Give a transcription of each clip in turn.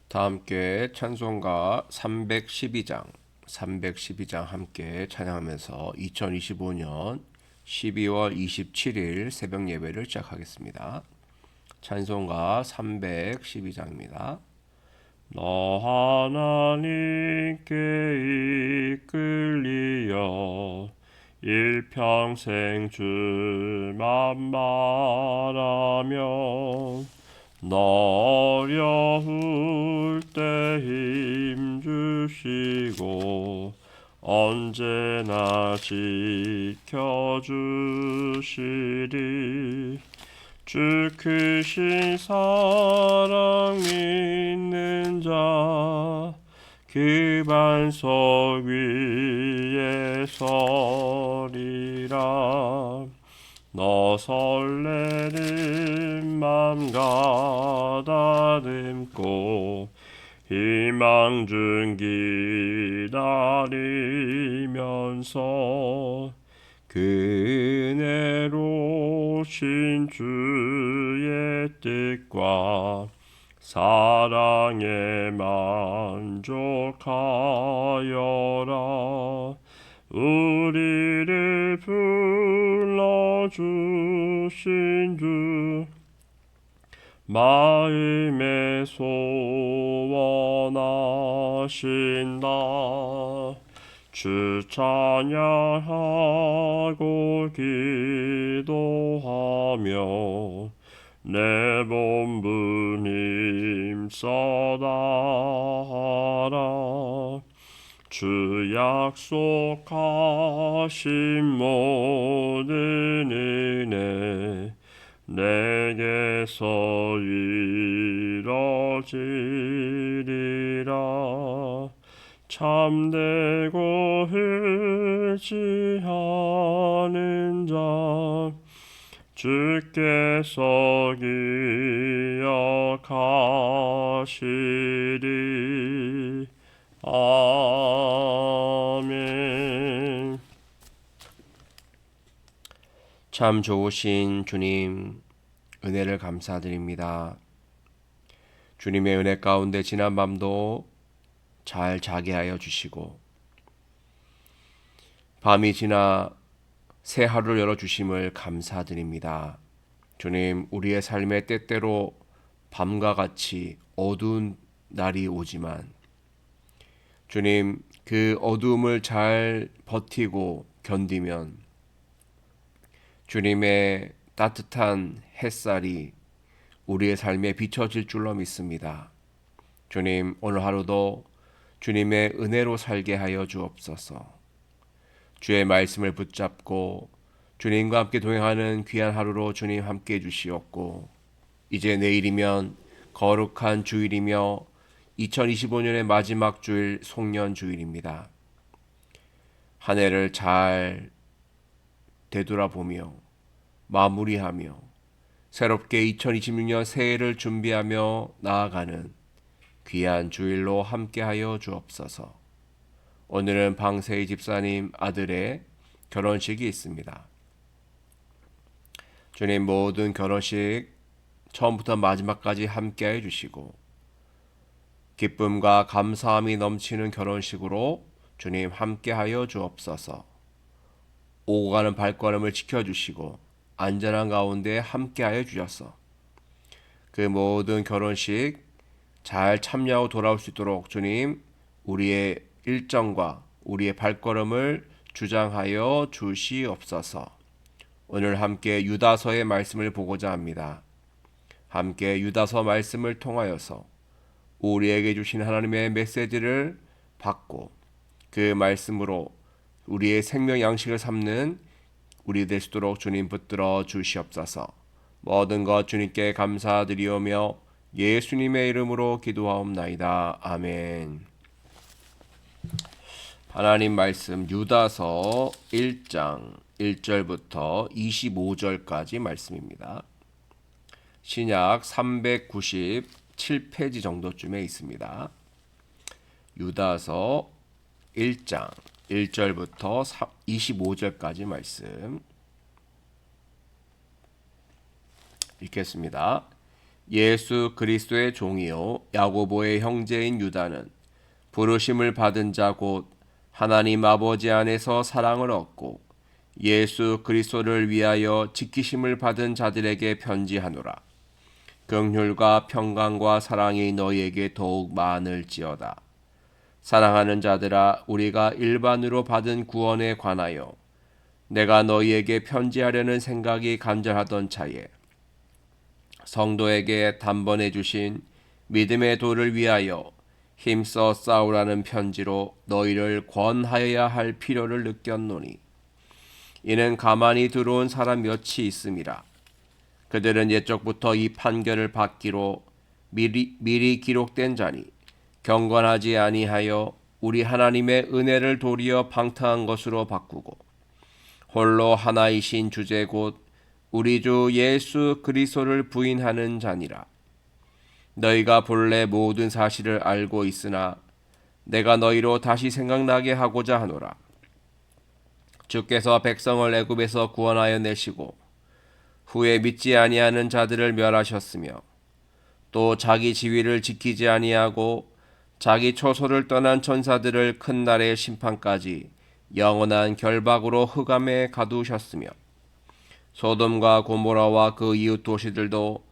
다 함께 찬송가 312장 함께 찬양하면서 2025년 12월 27일 새벽 예배를 시작하겠습니다. 찬송가 312장입니다. 너 하나님께 이끌리어 일평생 주만 말하며 너 어려울 때 힘 주시고 언제나 지켜주시리. 주 크신 사랑 믿는 자 그 반석 위에 서리라. 너 설레는 맘 가다듬고 희망 중 기다리면서 그 은혜로우신 주의 뜻과 사랑에 만족하여라. 우리를 불러주신 주 마음에 소원하신다. 주 찬양하고 기도하며 내 본분 힘써다하라. 주 약속하신 모든 은혜 내게서 이뤄지리라. 참되고 흐지 않은 자 주께서 기억하시리. 아멘. 참 좋으신 주님, 은혜를 감사드립니다. 주님의 은혜 가운데 지난 밤도 잘 자게 하여 주시고 밤이 지나 새 하루를 열어주심을 감사드립니다. 주님, 우리의 삶의 때때로 밤과 같이 어두운 날이 오지만 주님, 그 어두움을 잘 버티고 견디면 주님의 따뜻한 햇살이 우리의 삶에 비춰질 줄로 믿습니다. 주님, 오늘 하루도 주님의 은혜로 살게 하여 주옵소서. 주의 말씀을 붙잡고 주님과 함께 동행하는 귀한 하루로 주님 함께 해주시옵고, 이제 내일이면 거룩한 주일이며 2025년의 마지막 주일 송년 주일입니다. 한 해를 잘 되돌아보며 마무리하며 새롭게 2026년 새해를 준비하며 나아가는 귀한 주일로 함께하여 주옵소서. 오늘은 방세희 집사님 아들의 결혼식이 있습니다. 주님, 모든 결혼식 처음부터 마지막까지 함께해 주시고 기쁨과 감사함이 넘치는 결혼식으로 주님 함께하여 주옵소서. 오고 가는 발걸음을 지켜주시고 안전한 가운데 함께하여 주셔서 그 모든 결혼식 잘 참여하고 돌아올 수 있도록 주님, 우리의 일정과 우리의 발걸음을 주장하여 주시옵소서. 오늘 함께 유다서의 말씀을 보고자 합니다. 함께 유다서 말씀을 통하여서 우리에게 주신 하나님의 메시지를 받고 그 말씀으로 우리의 생명 양식을 삼는 우리 될 수 있도록 주님 붙들어 주시옵소서. 모든 것 주님께 감사드리오며 예수님의 이름으로 기도하옵나이다. 아멘. 하나님 말씀 유다서 1장 1절부터 25절까지 말씀입니다. 신약 397페이지 정도쯤에 있습니다. 유다서 1장 1절부터 25절까지 말씀 읽겠습니다. 예수 그리스도의 종이요 야고보의 형제인 유다는 부르심을 받은 자 곧 하나님 아버지 안에서 사랑을 얻고 예수 그리스도를 위하여 지키심을 받은 자들에게 편지하노라. 긍휼과 평강과 사랑이 너희에게 더욱 많을지어다. 사랑하는 자들아, 우리가 일반으로 받은 구원에 관하여 내가 너희에게 편지하려는 생각이 간절하던 차에 성도에게 단번에 주신 믿음의 도를 위하여 힘써 싸우라는 편지로 너희를 권하여야 할 필요를 느꼈노니 이는 가만히 들어온 사람 몇이 있음이라. 그들은 옛적부터 이 판결을 받기로 미리 기록된 자니 경건하지 아니하여 우리 하나님의 은혜를 도리어 방탕한 것으로 바꾸고 홀로 하나이신 주제 곧 우리 주 예수 그리스도를 부인하는 자니라. 너희가 본래 모든 사실을 알고 있으나 내가 너희로 다시 생각나게 하고자 하노라. 주께서 백성을 애굽에서 구원하여 내시고 후에 믿지 아니하는 자들을 멸하셨으며 또 자기 지위를 지키지 아니하고 자기 초소를 떠난 천사들을 큰 날의 심판까지 영원한 결박으로 흑암에 가두셨으며 소돔과 고모라와 그 이웃 도시들도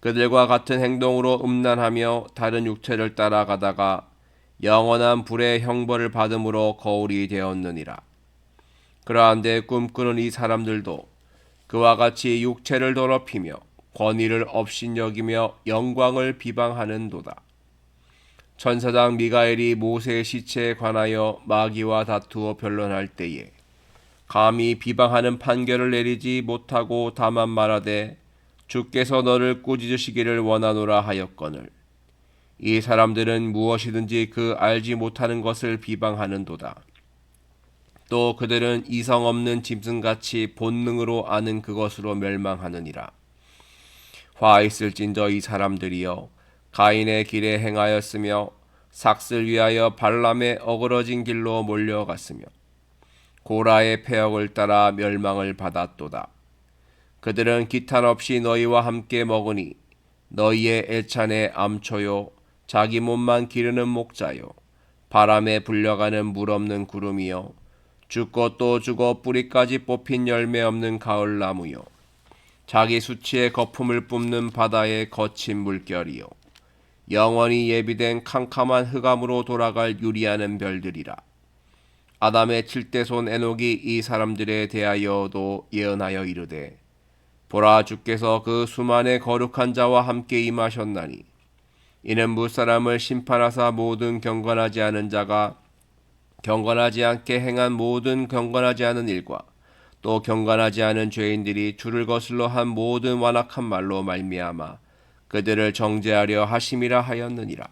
그들과 같은 행동으로 음란하며 다른 육체를 따라가다가 영원한 불의 형벌을 받음으로 거울이 되었느니라. 그러한데 꿈꾸는 이 사람들도 그와 같이 육체를 더럽히며 권위를 업신여기며 영광을 비방하는도다. 천사장 미가엘이 모세의 시체에 관하여 마귀와 다투어 변론할 때에 감히 비방하는 판결을 내리지 못하고 다만 말하되 주께서 너를 꾸짖으시기를 원하노라 하였거늘 이 사람들은 무엇이든지 그 알지 못하는 것을 비방하는도다. 또 그들은 이성 없는 짐승같이 본능으로 아는 그것으로 멸망하느니라. 화 있을진저 이 사람들이여 가인의 길에 행하였으며 삭슬 위하여 발람의 어그러진 길로 몰려갔으며 고라의 패역을 따라 멸망을 받았도다. 그들은 기탄 없이 너희와 함께 먹으니 너희의 애찬의 암초요 자기 몸만 기르는 목자요 바람에 불려가는 물 없는 구름이요 죽고 또 죽어 뿌리까지 뽑힌 열매 없는 가을나무요 자기 수치의 거품을 뿜는 바다의 거친 물결이요 영원히 예비된 캄캄한 흑암으로 돌아갈 유리하는 별들이라. 아담의 7대 손 에녹이 이 사람들에 대하여도 예언하여 이르되 보라 주께서 그 수만의 거룩한 자와 함께 임하셨나니 이는 무사람을 심판하사 모든 경건하지 않은 자가 경건하지 않게 행한 모든 경건하지 않은 일과 또 경건하지 않은 죄인들이 주를 거슬러 한 모든 완악한 말로 말미암아 그들을 정죄하려 하심이라 하였느니라.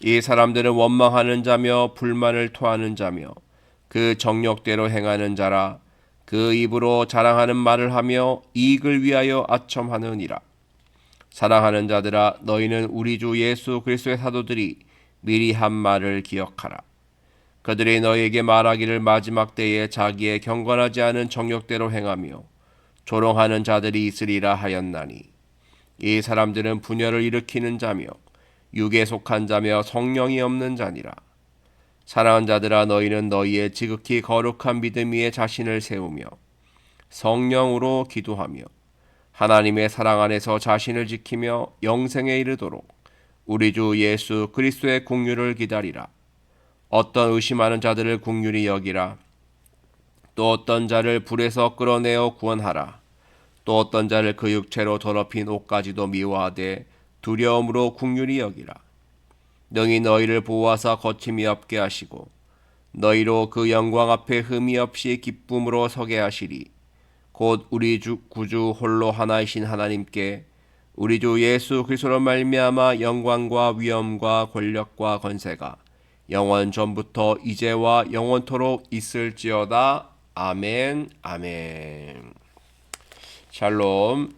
이 사람들은 원망하는 자며 불만을 토하는 자며 그 정욕대로 행하는 자라. 그 입으로 자랑하는 말을 하며 이익을 위하여 아첨하느니라. 사랑하는 자들아, 너희는 우리 주 예수 그리스도의 사도들이 미리 한 말을 기억하라. 그들이 너희에게 말하기를 마지막 때에 자기의 경건하지 않은 정욕대로 행하며 조롱하는 자들이 있으리라 하였나니 이 사람들은 분열을 일으키는 자며 육에 속한 자며 성령이 없는 자니라. 사랑하는 자들아, 너희는 너희의 지극히 거룩한 믿음 위에 자신을 세우며 성령으로 기도하며 하나님의 사랑 안에서 자신을 지키며 영생에 이르도록 우리 주 예수 그리스도의 긍휼을 기다리라. 어떤 의심하는 자들을 긍휼히 여기라. 또 어떤 자를 불에서 끌어내어 구원하라. 또 어떤 자를 그 육체로 더럽힌 옷까지도 미워하되 두려움으로 긍휼히 여기라. 능히 너희를 보호하사 거침이 없게 하시고 너희로 그 영광 앞에 흠이 없이 기쁨으로 서게 하시리. 곧 우리 주 구주 홀로 하나이신 하나님께 우리 주 예수 그리스도로 말미암아 영광과 위엄과 권력과 건세가 영원 전부터 이제와 영원토록 있을지어다. 아멘. 아멘. 샬롬.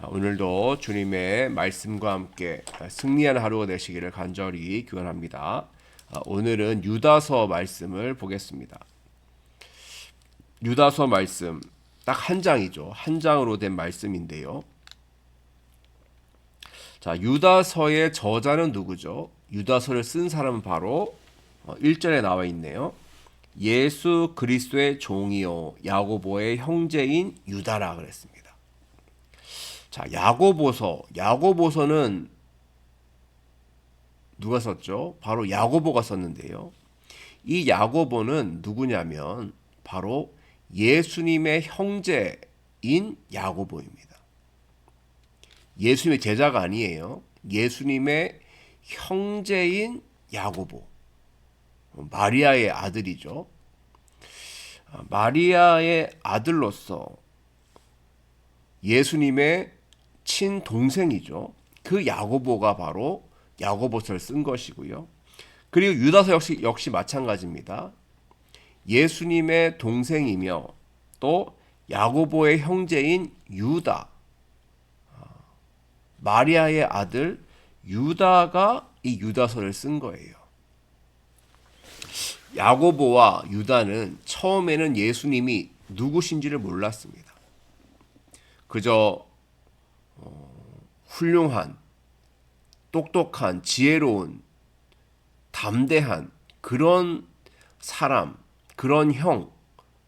오늘도 주님의 말씀과 함께 승리하는 하루가 되시기를 간절히 기원합니다. 오늘은 유다서 말씀을 보겠습니다. 유다서 말씀 딱 한 장이죠. 한 장으로 된 말씀인데요. 자, 유다서의 저자는 누구죠? 유다서를 쓴 사람은 바로 1절에 나와 있네요. 예수 그리스도의 종이요 야고보의 형제인 유다라 그랬습니다. 자, 야고보서는 누가 썼죠? 바로 야고보가 썼는데요. 이 야고보는 누구냐면 바로 예수님의 형제인 야고보입니다. 예수님의 제자가 아니에요. 예수님의 형제인 야고보. 마리아의 아들이죠. 마리아의 아들로서 예수님의 친동생이죠. 그 야고보가 바로 야고보서를 쓴 것이고요. 그리고 유다서 역시 마찬가지입니다. 예수님의 동생이며 또 야고보의 형제인 유다, 마리아의 아들 유다가 이 유다서를 쓴 거예요. 야고보와 유다는 처음에는 예수님이 누구신지를 몰랐습니다. 그저 훌륭한, 똑똑한, 지혜로운, 담대한 그런 사람, 그런 형,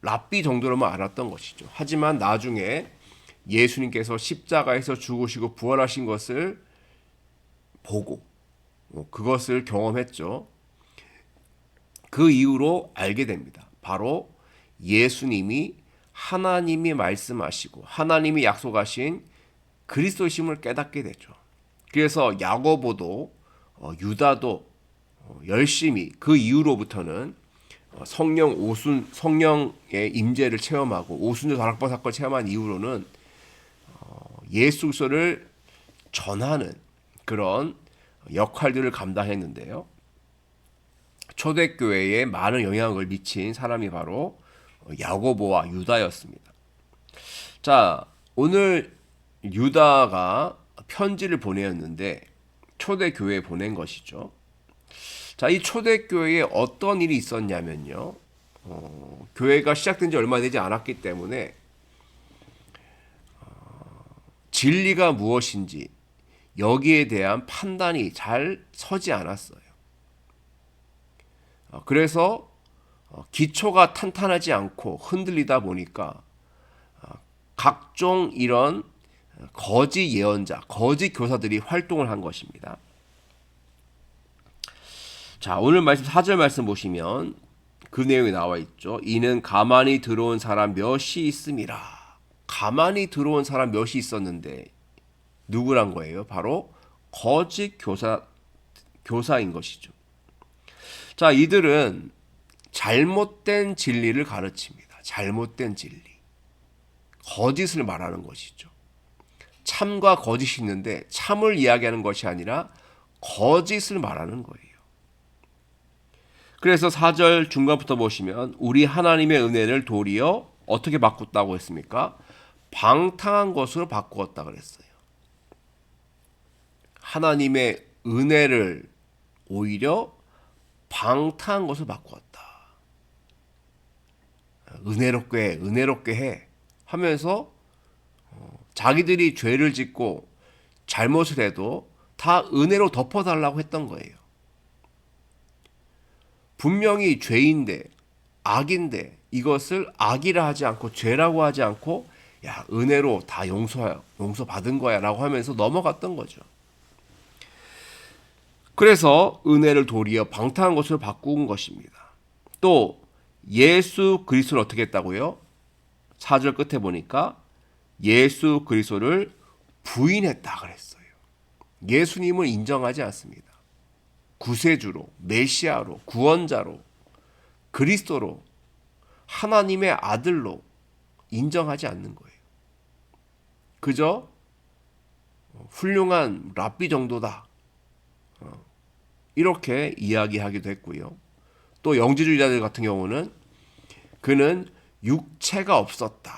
랍비 정도로만 알았던 것이죠. 하지만 나중에 예수님께서 십자가에서 죽으시고 부활하신 것을 보고 그것을 경험했죠. 그 이후로 알게 됩니다. 바로 예수님이 하나님이 말씀하시고 하나님이 약속하신 그리스도심을 깨닫게 되죠. 그래서 야고보도 유다도 열심히 그 이후로부터는 성령의 임재를 체험하고 오순절 다락방 사건 체험한 이후로는 예수 그리스도를 전하는 그런 역할들을 감당했는데요. 초대교회에 많은 영향을 미친 사람이 바로 야고보와 유다였습니다. 자, 오늘 유다가 편지를 보내었는데 초대교회에 보낸 것이죠. 자, 이 초대교회에 어떤 일이 있었냐면요. 교회가 시작된 지 얼마 되지 않았기 때문에 진리가 무엇인지 여기에 대한 판단이 잘 서지 않았어요. 그래서 기초가 탄탄하지 않고 흔들리다 보니까 각종 이런 거짓 예언자, 거짓 교사들이 활동을 한 것입니다. 자, 오늘 말씀 4절 말씀 보시면 그 내용이 나와 있죠. 이는 가만히 들어온 사람 몇이 있음이라. 가만히 들어온 사람 몇이 있었는데 누구란 거예요? 바로 거짓 교사인 것이죠. 자, 이들은 잘못된 진리를 가르칩니다. 잘못된 진리. 거짓을 말하는 것이죠. 참과 거짓이 있는데 참을 이야기하는 것이 아니라 거짓을 말하는 거예요. 그래서 4절 중간부터 보시면 우리 하나님의 은혜를 도리어 어떻게 바꿨다고 했습니까? 방탕한 것으로 바꾸었다 그랬어요. 하나님의 은혜를 오히려 방탕한 것을 바꾸었다. 은혜롭게 해 하면서 자기들이 죄를 짓고 잘못을 해도 다 은혜로 덮어달라고 했던 거예요. 분명히 죄인데 악인데 이것을 악이라 하지 않고 죄라고 하지 않고 야, 은혜로 다 용서받은 거야 라고 하면서 넘어갔던 거죠. 그래서 은혜를 도리어 방탕한 것으로 바꾼 것입니다. 또 예수 그리스도를 어떻게 했다고요? 4절 끝에 보니까 예수 그리스도를 부인했다 그랬어요. 예수님을 인정하지 않습니다. 구세주로, 메시아로, 구원자로, 그리스도로, 하나님의 아들로 인정하지 않는 거예요. 그저 훌륭한 랍비 정도다. 이렇게 이야기하기도 했고요. 또 영지주의자들 같은 경우는 그는 육체가 없었다.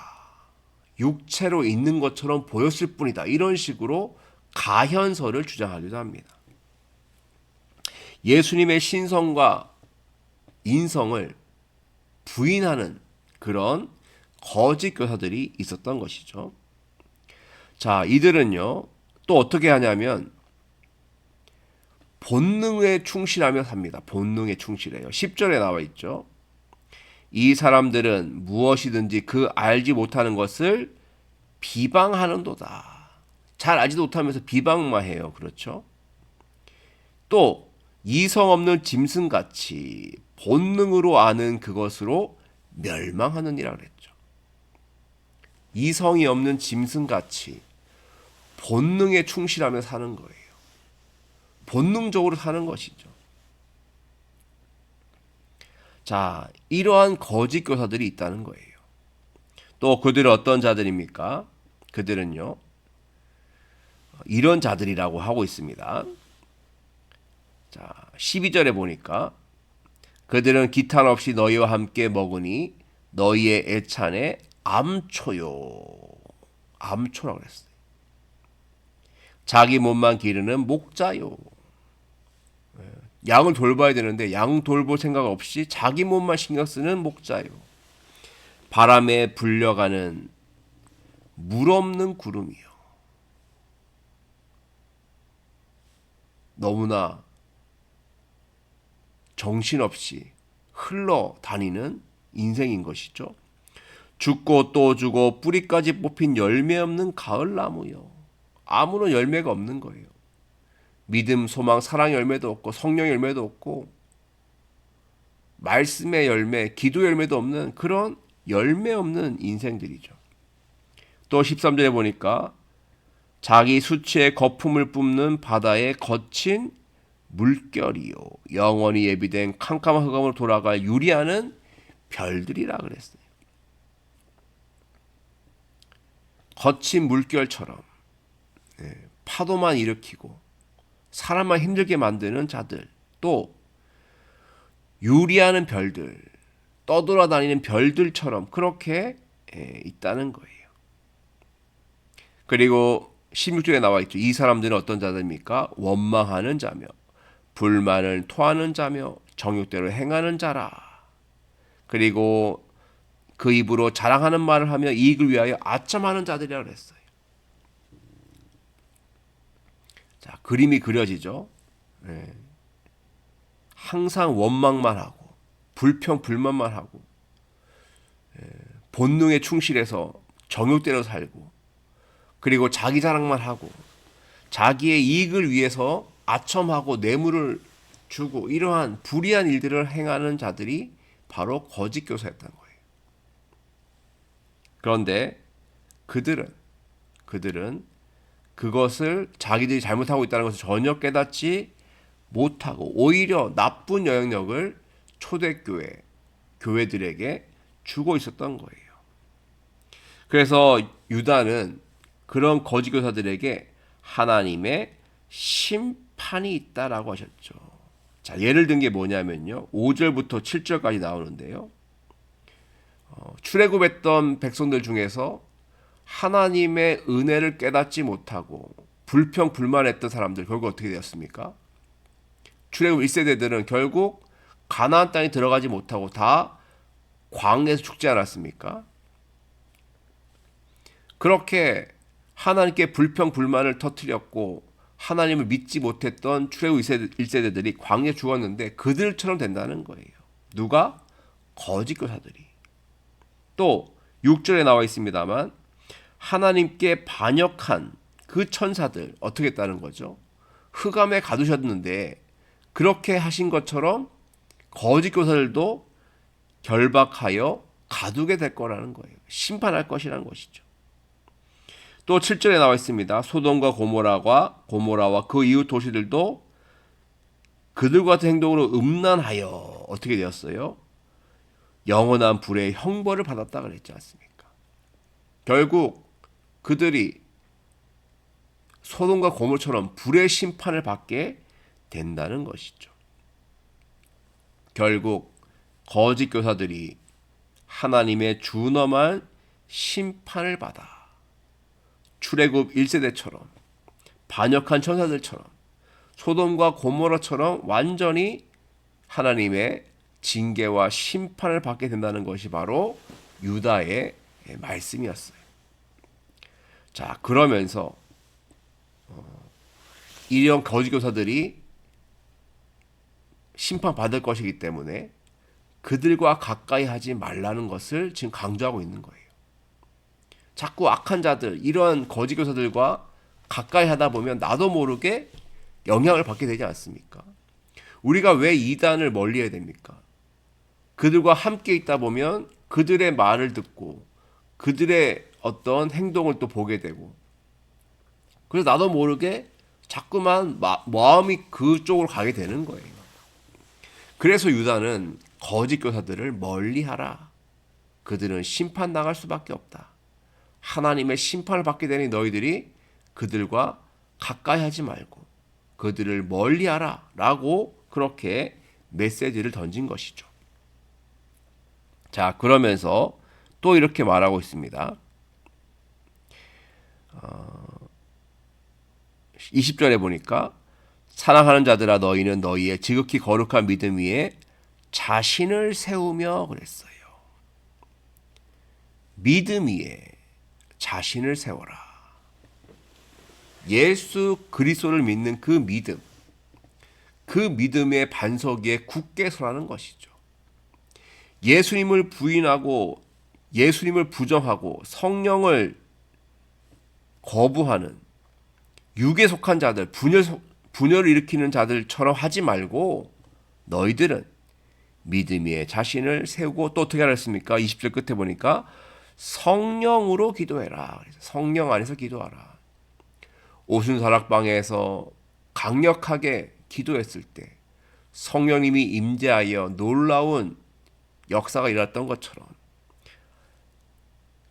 육체로 있는 것처럼 보였을 뿐이다. 이런 식으로 가현설을 주장하기도 합니다. 예수님의 신성과 인성을 부인하는 그런 거짓 교사들이 있었던 것이죠. 자, 이들은요, 또 어떻게 하냐면 본능에 충실하며 삽니다. 본능에 충실해요. 10절에 나와 있죠. 이 사람들은 무엇이든지 그 알지 못하는 것을 비방하는도다. 잘 알지도 못하면서 비방만 해요. 그렇죠? 또 이성 없는 짐승같이 본능으로 아는 그것으로 멸망하느니라 그랬죠. 이성이 없는 짐승같이 본능에 충실하며 사는 거예요. 본능적으로 사는 것이죠. 자, 이러한 거짓 교사들이 있다는 거예요. 또 그들은 어떤 자들입니까? 그들은요, 이런 자들이라고 하고 있습니다. 자, 12절에 보니까 그들은 기탄 없이 너희와 함께 먹으니 너희의 애찬에 암초요. 암초라고 그랬어요. 자기 몸만 기르는 목자요. 양을 돌봐야 되는데 양 돌볼 생각 없이 자기 몸만 신경 쓰는 목자요. 바람에 불려가는 물 없는 구름이요. 너무나 정신없이 흘러다니는 인생인 것이죠. 죽고 또 주고 뿌리까지 뽑힌 열매 없는 가을나무요. 아무런 열매가 없는 거예요. 믿음, 소망, 사랑 열매도 없고 성령 열매도 없고 말씀의 열매, 기도 열매도 없는 그런 열매 없는 인생들이죠. 또 13절에 보니까 자기 수치의 거품을 뿜는 바다의 거친 물결이요. 영원히 예비된 캄캄한 흑암으로 돌아갈 유리하는 별들이라 그랬어요. 거친 물결처럼 파도만 일으키고 사람만 힘들게 만드는 자들, 또 유리하는 별들, 떠돌아다니는 별들처럼 그렇게 있다는 거예요. 그리고 16절에 나와 있죠. 이 사람들은 어떤 자들입니까? 원망하는 자며 불만을 토하는 자며 정욕대로 행하는 자라. 그리고 그 입으로 자랑하는 말을 하며 이익을 위하여 아첨하는 자들이라고 했어요. 자, 그림이 그려지죠. 항상 원망만 하고 불평 불만만 하고 본능에 충실해서 정욕대로 살고 그리고 자기 자랑만 하고 자기의 이익을 위해서 아첨하고 뇌물을 주고 이러한 불의한 일들을 행하는 자들이 바로 거짓 교사였다는 거예요. 그런데 그들은 그것을 자기들이 잘못하고 있다는 것을 전혀 깨닫지 못하고 오히려 나쁜 영향력을 초대교회, 교회들에게 주고 있었던 거예요. 그래서 유다는 그런 거짓 교사들에게 하나님의 심판이 있다라고 하셨죠. 자, 예를 든 게 뭐냐면요. 5절부터 7절까지 나오는데요. 출애굽했던 백성들 중에서 하나님의 은혜를 깨닫지 못하고 불평 불만했던 사람들 결국 어떻게 되었습니까? 출애굽 1세대들은 결국 가나안 땅에 들어가지 못하고 다 광야에서 죽지 않았습니까? 그렇게 하나님께 불평 불만을 터뜨렸고 하나님을 믿지 못했던 출애굽 1세대들이 광야에 죽었는데 그들처럼 된다는 거예요. 누가? 거짓 교사들이. 또 6절에 나와 있습니다만 하나님께 반역한 그 천사들 어떻게 했다는 거죠? 흑암에 가두셨는데 그렇게 하신 것처럼 거짓 교사들도 결박하여 가두게 될 거라는 거예요. 심판할 것이라는 것이죠. 또 7절에 나와 있습니다. 소돔과 고모라와 그 이웃 도시들도 그들과 같은 행동으로 음란하여 어떻게 되었어요? 영원한 불의 형벌을 받았다 그랬지 않습니까? 결국 그들이 소돔과 고모처럼 불의 심판을 받게 된다는 것이죠. 결국 거짓 교사들이 하나님의 준엄한 심판을 받아 출애굽 1세대처럼 반역한 천사들처럼 소돔과 고모라처럼 완전히 하나님의 징계와 심판을 받게 된다는 것이 바로 유다의 말씀이었어요. 자, 그러면서 이런 거짓 교사들이 심판받을 것이기 때문에 그들과 가까이 하지 말라는 것을 지금 강조하고 있는 거예요. 자꾸 악한 자들, 이런 거짓 교사들과 가까이 하다 보면 나도 모르게 영향을 받게 되지 않습니까? 우리가 왜 이단을 멀리해야 됩니까? 그들과 함께 있다 보면 그들의 말을 듣고 그들의 어떤 행동을 또 보게 되고, 그래서 나도 모르게 자꾸만 마음이 그쪽으로 가게 되는 거예요. 그래서 유다는 거짓 교사들을 멀리하라. 그들은 심판당할 수밖에 없다. 하나님의 심판을 받게 되니 너희들이 그들과 가까이 하지 말고 그들을 멀리하라 라고 그렇게 메시지를 던진 것이죠. 자, 그러면서 또 이렇게 말하고 있습니다. 20절에 보니까 사랑하는 자들아 너희는 너희의 지극히 거룩한 믿음 위에 자신을 세우며 그랬어요. 믿음 위에 자신을 세워라. 예수 그리스도를 믿는 그 믿음, 그 믿음의 반석 위에 굳게 서라는 것이죠. 예수님을 부인하고 예수님을 부정하고 성령을 거부하는 육에 속한 자들, 분열을 일으키는 자들처럼 하지 말고 너희들은 믿음 위에 자신을 세우고 또 어떻게 하랬습니까? 20절 끝에 보니까 성령으로 기도해라. 성령 안에서 기도하라. 오순사락방에서 강력하게 기도했을 때 성령님이 임재하여 놀라운 역사가 일어났던 것처럼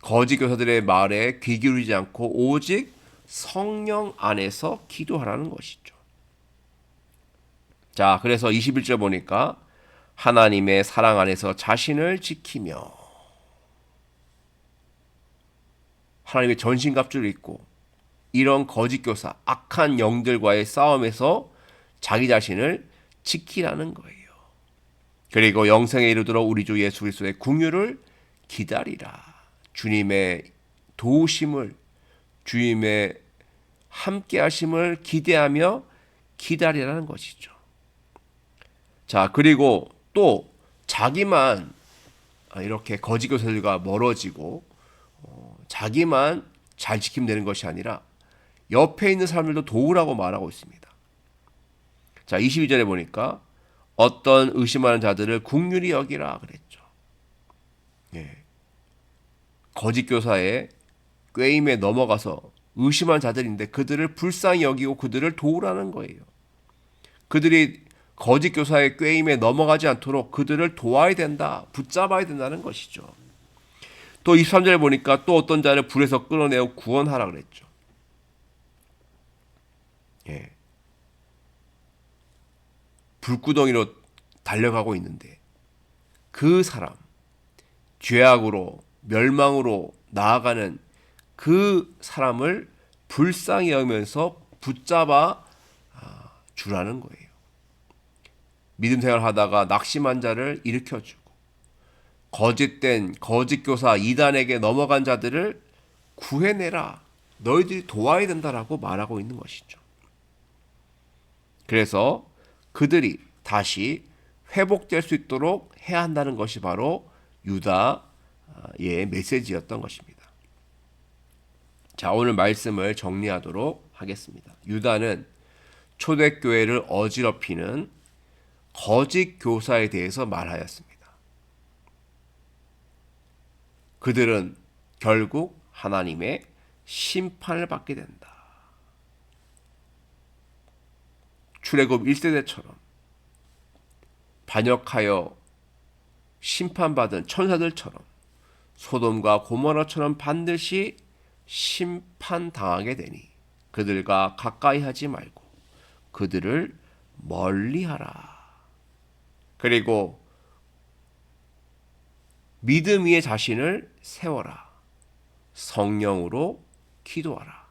거짓 교사들의 말에 귀 기울이지 않고 오직 성령 안에서 기도하라는 것이죠. 자, 그래서 21절 보니까 하나님의 사랑 안에서 자신을 지키며, 하나님의 전신갑주를 입고 이런 거짓 교사, 악한 영들과의 싸움에서 자기 자신을 지키라는 거예요. 그리고 영생에 이르도록 우리 주 예수 그리스도의 긍휼을 기다리라. 주님의 도우심을, 주님의 함께하심을 기대하며 기다리라는 것이죠. 자, 그리고 또 자기만 이렇게 거짓 교사들과 멀어지고 자기만 잘 지키면 되는 것이 아니라 옆에 있는 사람들도 도우라고 말하고 있습니다. 자, 22절에 보니까 어떤 의심하는 자들을 긍휼히 여기라 그랬죠. 예. 거짓 교사의 꾀임에 넘어가서 의심한 자들인데 그들을 불쌍히 여기고 그들을 도우라는 거예요. 그들이 거짓 교사의 꾀임에 넘어가지 않도록 그들을 도와야 된다, 붙잡아야 된다는 것이죠. 또 23절에 보니까 또 어떤 자를 불에서 끌어내어 구원하라 그랬죠. 예. 불구덩이로 달려가고 있는데 그 사람, 죄악으로 멸망으로 나아가는 그 사람을 불쌍히 여기면서 붙잡아 주라는 거예요. 믿음 생활 하다가 낙심한 자를 일으켜주고 거짓된 거짓 교사 이단에게 넘어간 자들을 구해내라. 너희들이 도와야 된다라고 말하고 있는 것이죠. 그래서 그들이 다시 회복될 수 있도록 해야 한다는 것이 바로 유다의 메시지였던 것입니다. 자, 오늘 말씀을 정리하도록 하겠습니다. 유다는 초대교회를 어지럽히는 거짓 교사에 대해서 말하였습니다. 그들은 결국 하나님의 심판을 받게 된다. 출애굽 1세대처럼 반역하여 심판받은 천사들처럼 소돔과 고모라처럼 반드시 심판당하게 되니 그들과 가까이 하지 말고 그들을 멀리하라. 그리고 믿음 위에 자신을 세워라. 성령으로 기도하라.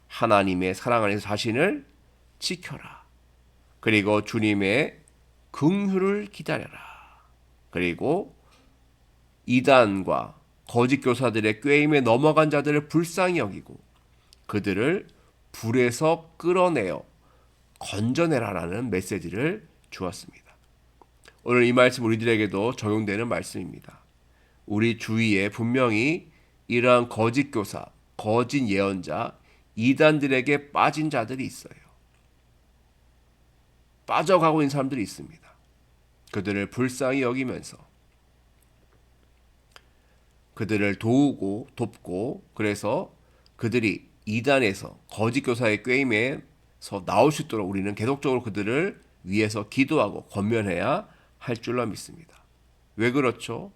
하나님의 사랑 안에서 자신을 지켜라. 그리고 주님의 긍휼을 기다려라. 그리고 이단과 거짓 교사들의 꾀임에 넘어간 자들을 불쌍히 여기고 그들을 불에서 끌어내어 건져내라라는 메시지를 주었습니다. 오늘 이 말씀 우리들에게도 적용되는 말씀입니다. 우리 주위에 분명히 이러한 거짓 교사, 거짓 예언자, 이단들에게 빠진 자들이 있어요. 빠져가고 있는 사람들이 있습니다. 그들을 불쌍히 여기면서 그들을 도우고 돕고, 그래서 그들이 이단에서 거짓 교사의 꾀임에서 나올 수 있도록 우리는 계속적으로 그들을 위해서 기도하고 권면해야 할 줄로 믿습니다. 왜 그렇죠?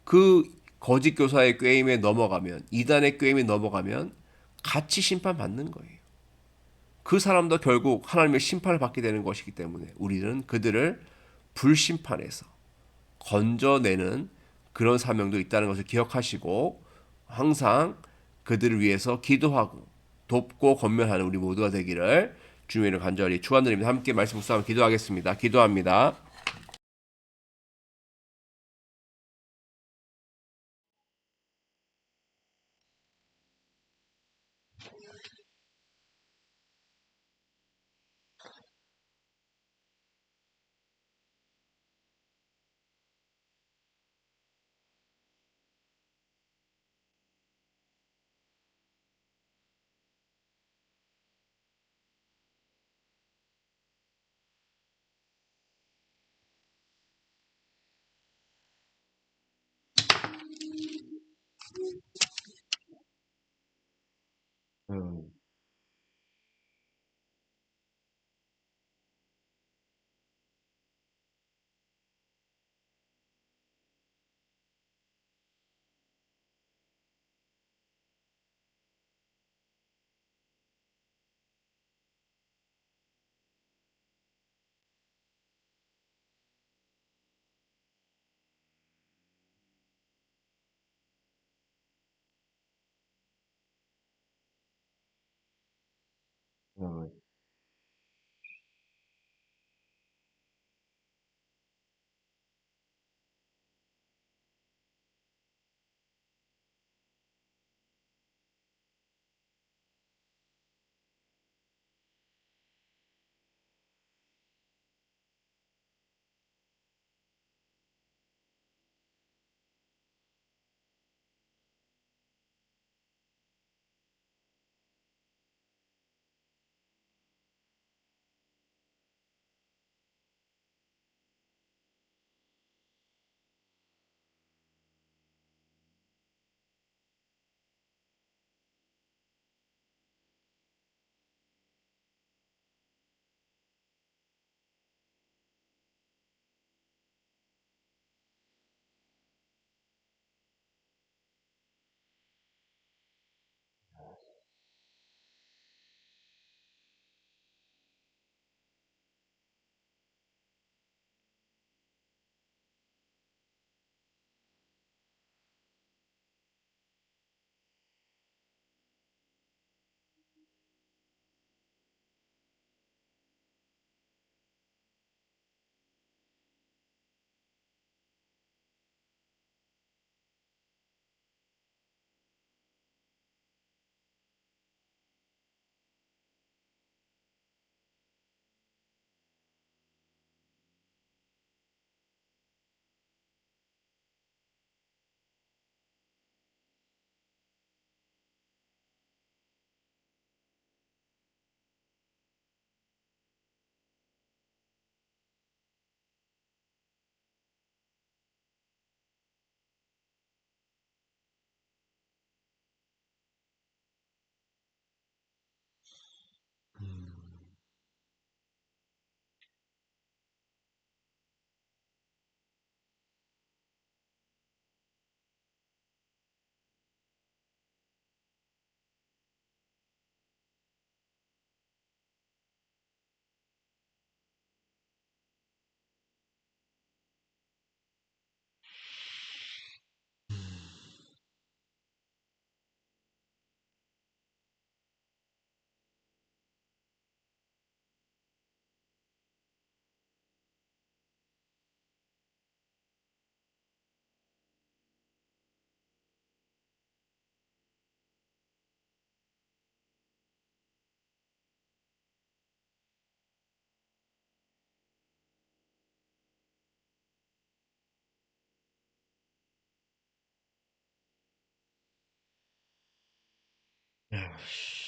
그 거짓 교사의 꾀임에 넘어가면, 이단의 꾀임에 넘어가면 같이 심판받는 거예요. 그 사람도 결국 하나님의 심판을 받게 되는 것이기 때문에 우리는 그들을 불심판에서 건져내는 그런 사명도 있다는 것을 기억하시고, 항상 그들을 위해서 기도하고 돕고 권면하는 우리 모두가 되기를 주님의 간절히 축원드립니다. 함께 말씀 묵상하며 기도하겠습니다. 기도합니다. 음, 음. 야, 씨.